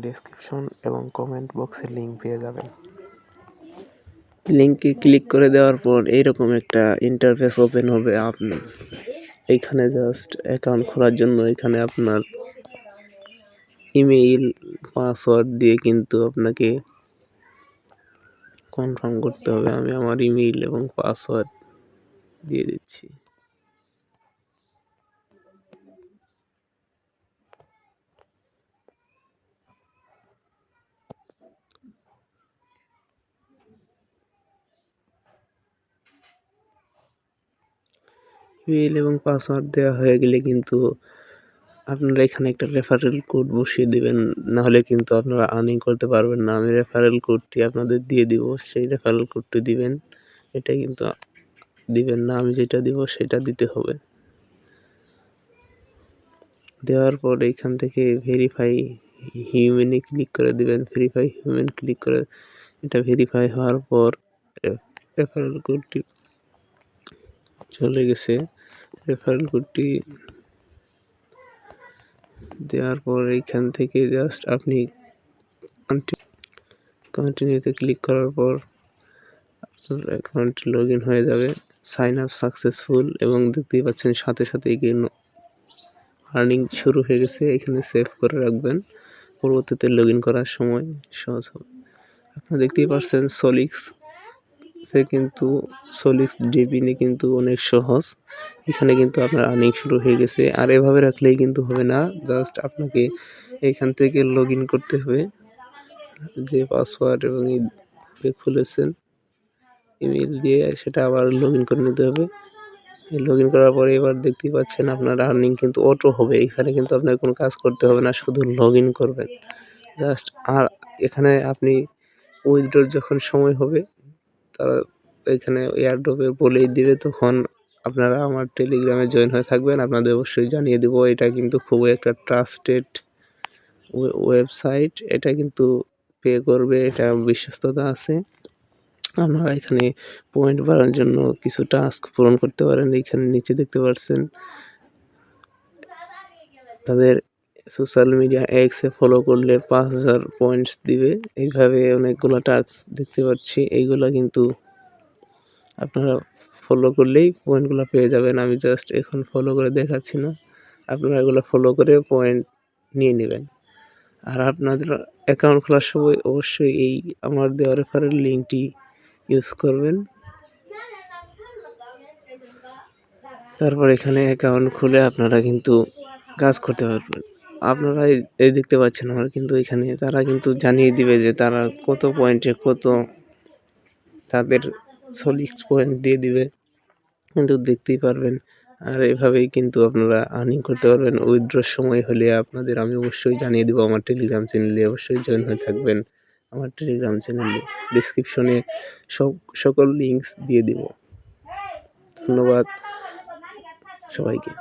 Description এবং comment বক্সে link পেয়ে যাবেন। লিঙ্কে ক্লিক করে দেওয়ার পর এইরকম একটা ইন্টারফেস ওপেন হবে। আপনি এইখানে জাস্ট অ্যাকাউন্ট খোলার জন্য এখানে আপনার ইমেইল পাসওয়ার্ড দিয়ে কিন্তু আপনাকে কনফার্ম করতে হবে। আমি আমার ইমেইল এবং পাসওয়ার্ড দিয়ে দিচ্ছি। ইমেইল এবং পাসওয়ার্ড দেওয়া হয়ে গেলে কিন্তু আপনারা এখানে একটা রেফারেল কোড বসিয়ে দেবেন, নাহলে কিন্তু আপনারা আর্নিং করতে পারবেন না। আমি রেফারেল কোডটি আপনাদের দিয়ে দিব, সেই রেফারেল কোডটি দিবেন। এটা কিন্তু দিবেন না, আমি যেটা দিব সেটা দিতে হবে। দেওয়ার পর এইখান থেকে ভেরিফাই হিউম্যানে ক্লিক করে দিবেন। ভেরিফাই হিউম্যান ক্লিক করে এটা ভেরিফাই হওয়ার পর রেফারেল কোডটি চলে গেছে। রেফারেল কোডটি দেওয়ার পর এইখান থেকে জাস্ট আপনি কন্টিনিউতে ক্লিক করার পর আপনার অ্যাকাউন্টটি লগ ইন হয়ে যাবে। সাইন আপ সাকসেসফুল এবং দেখতেই পাচ্ছেন সাথে সাথে আর্নিং শুরু হয়ে গেছে। এখানে সেভ করে রাখবেন, পরবর্তীতে লগ ইন করার সময় সহজ হবে। আপনারা দেখতেই পাচ্ছেন সোলিক্স ডিবিনে কিন্তু অনেক সহজ। এখানে কিন্তু আপনার আর্নিং শুরু হয়ে গেছে। আর এভাবে রাখলেই কিন্তু হবে না, জাস্ট আপনাকে এখান থেকে লগ ইন করতে হবে। যে পাসওয়ার্ড এবং খুলেছেন ইমেল দিয়ে সেটা আবার লগ ইন করে নিতে হবে। লগ ইন করার পরে এবার দেখতেই পাচ্ছেন আপনার আর্নিং কিন্তু অটো হবে। এখানে কিন্তু আপনার কোনো কাজ করতে হবে না, শুধু লগ ইন করবেন জাস্ট। আর এখানে আপনি উইথড্রর যখন সময় হবে তারা এখানে এয়ারড্রপে বলেই দিবে, তখন আপনারা আমার টেলিগ্রামে জয়েন হয়ে থাকবেন। আপনাদের অবশ্যই জানিয়ে দেবো। এটা কিন্তু খুবই একটা ট্রাস্টেড ওয়েবসাইট। এটা কিন্তু পে করবে, এটা বিশ্বস্ততা আছে। আপনারা এখানে পয়েন্ট বাড়ানোর জন্য কিছু টাস্ক পূরণ করতে পারেন। এইখানে নিচে দেখতে পাচ্ছেন তাদের সোশ্যাল মিডিয়া এক্সে ফলো করলে 5000 পয়েন্টস দিবে। এইভাবে অনেকগুলো টাস্ক দেখতে পাচ্ছি, এইগুলো কিন্তু আপনারা ফলো করলেই পয়েন্টগুলো পেয়ে যাবেন। আমি জাস্ট এখন ফলো করে দেখাচ্ছি না, আপনারা এগুলো ফলো করে পয়েন্ট নিয়ে নেবেন। আর আপনাদের অ্যাকাউন্ট খোলার সময় অবশ্যই এই আমার দেওয়া রেফারেল লিঙ্কটি ইউজ করবেন। তারপর এখানে অ্যাকাউন্ট খুলে আপনারা কিন্তু কাজ করতে পারবেন। আপনারা এই দেখতে পাচ্ছেন আমার কিন্তু এখানে তারা কিন্তু জানিয়ে দিবে যে তারা কত পয়েন্টে কত তাদের সোলিক্স পয়েন্ট দিয়ে দিবে, কিন্তু দেখতেই পারবেন। আর এভাবেই কিন্তু আপনারা আর্নিং করতে পারবেন। উইথড্রর সময় হলে আপনাদের আমি অবশ্যই জানিয়ে দেবো। আমার টেলিগ্রাম চ্যানেলে অবশ্যই জয়েন হয়ে থাকবেন। আমার টেলিগ্রাম চ্যানেলে ডিসক্রিপশনে সকল লিঙ্কস দিয়ে দিব। ধন্যবাদ সবাইকে।